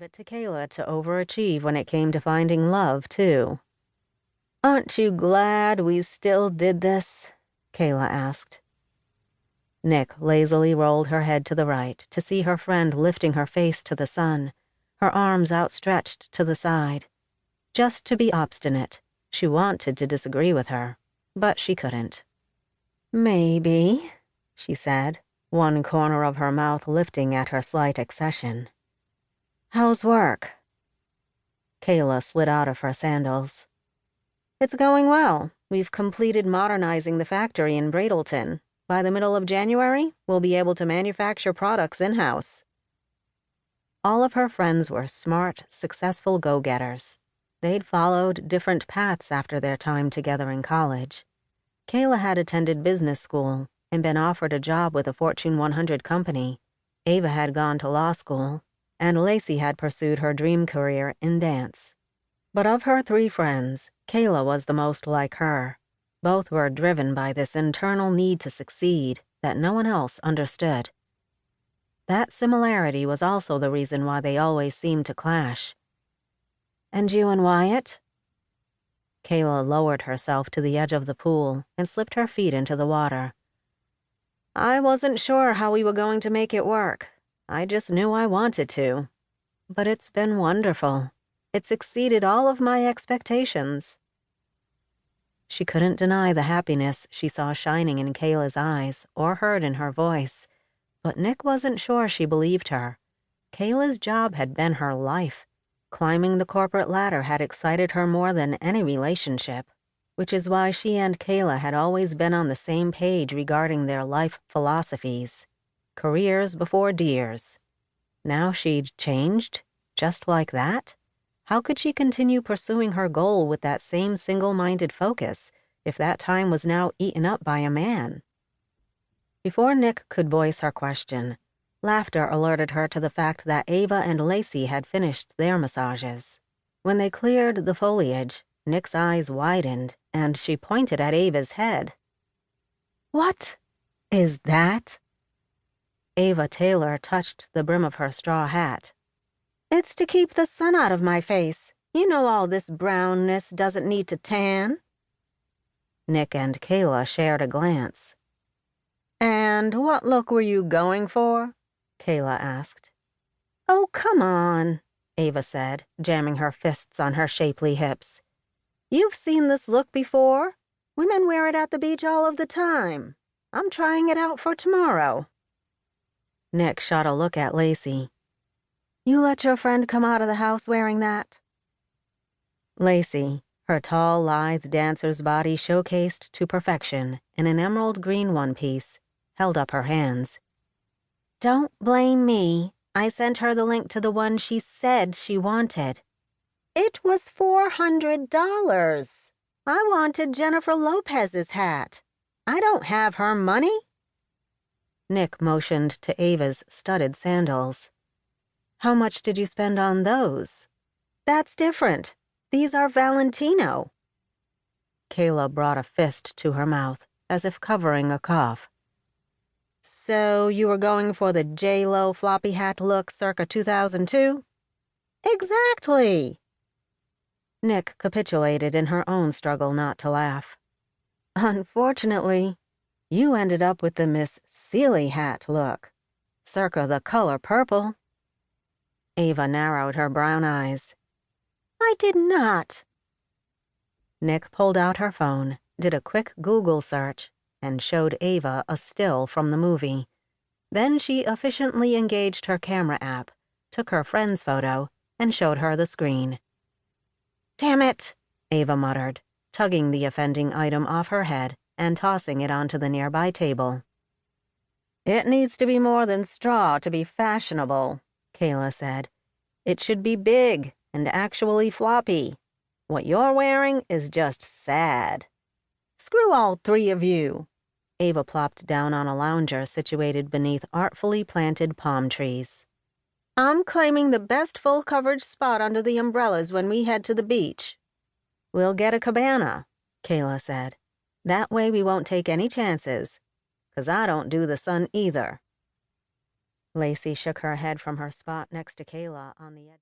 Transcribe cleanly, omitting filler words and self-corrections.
it to Kayla to overachieve when it came to finding love, too. "Aren't you glad we still did this?" Kayla asked. Nick lazily rolled her head to the right to see her friend lifting her face to the sun, her arms outstretched to the side. Just to be obstinate, she wanted to disagree with her, but she couldn't. "Maybe," she said, one corner of her mouth lifting at her slight accession. "How's work?" Kayla slid out of her sandals. "It's going well. We've completed modernizing the factory in Bradelton. By the middle of January, we'll be able to manufacture products in-house." All of her friends were smart, successful go-getters. They'd followed different paths after their time together in college. Kayla had attended business school and been offered a job with a Fortune 100 company. Ava had gone to law school, and Lacey had pursued her dream career in dance. But of her three friends, Kayla was the most like her. Both were driven by this internal need to succeed that no one else understood. That similarity was also the reason why they always seemed to clash. "And you and Wyatt?" Kayla lowered herself to the edge of the pool and slipped her feet into the water. "I wasn't sure how we were going to make it work. I just knew I wanted to. But it's been wonderful. It's exceeded all of my expectations." She couldn't deny the happiness she saw shining in Kayla's eyes or heard in her voice, but Nick wasn't sure she believed her. Kayla's job had been her life. Climbing the corporate ladder had excited her more than any relationship, which is why she and Kayla had always been on the same page regarding their life philosophies. Careers before deers. Now she'd changed, just like that? How could she continue pursuing her goal with that same single-minded focus if that time was now eaten up by a man? Before Nick could voice her question, laughter alerted her to the fact that Ava and Lacey had finished their massages. When they cleared the foliage, Nick's eyes widened, and she pointed at Ava's head. "What is that?" Ava Taylor touched the brim of her straw hat. "It's to keep the sun out of my face. You know all this brownness doesn't need to tan." Nick and Kayla shared a glance. "And what look were you going for?" Kayla asked. "Oh, come on," Ava said, jamming her fists on her shapely hips. "You've seen this look before. Women wear it at the beach all of the time. I'm trying it out for tomorrow." Nick shot a look at Lacey. "You let your friend come out of the house wearing that?" Lacey, her tall, lithe dancer's body showcased to perfection in an emerald green one-piece, held up her hands. "Don't blame me. I sent her the link to the one she said she wanted. It was $400. I wanted Jennifer Lopez's hat. I don't have her money." Nick motioned to Ava's studded sandals. "How much did you spend on those?" "That's different. These are Valentino." Kayla brought a fist to her mouth, as if covering a cough. "So you were going for the J-Lo floppy hat look circa 2002? "Exactly." Nick capitulated in her own struggle not to laugh. "Unfortunately, you ended up with the Miss Seeley hat look, circa the color purple." Ava narrowed her brown eyes. "I did not." Nick pulled out her phone, did a quick Google search, and showed Ava a still from the movie. Then she efficiently engaged her camera app, took her friend's photo, and showed her the screen. "Damn it," Ava muttered, tugging the offending item off her head and tossing it onto the nearby table. "It needs to be more than straw to be fashionable," Kayla said. "It should be big and actually floppy. What you're wearing is just sad. Screw all three of you." Ava plopped down on a lounger situated beneath artfully planted palm trees. "I'm claiming the best full coverage spot under the umbrellas when we head to the beach." "We'll get a cabana," Kayla said. "That way we won't take any chances, 'cause I don't do the sun either." Lacey shook her head from her spot next to Kayla on the edge.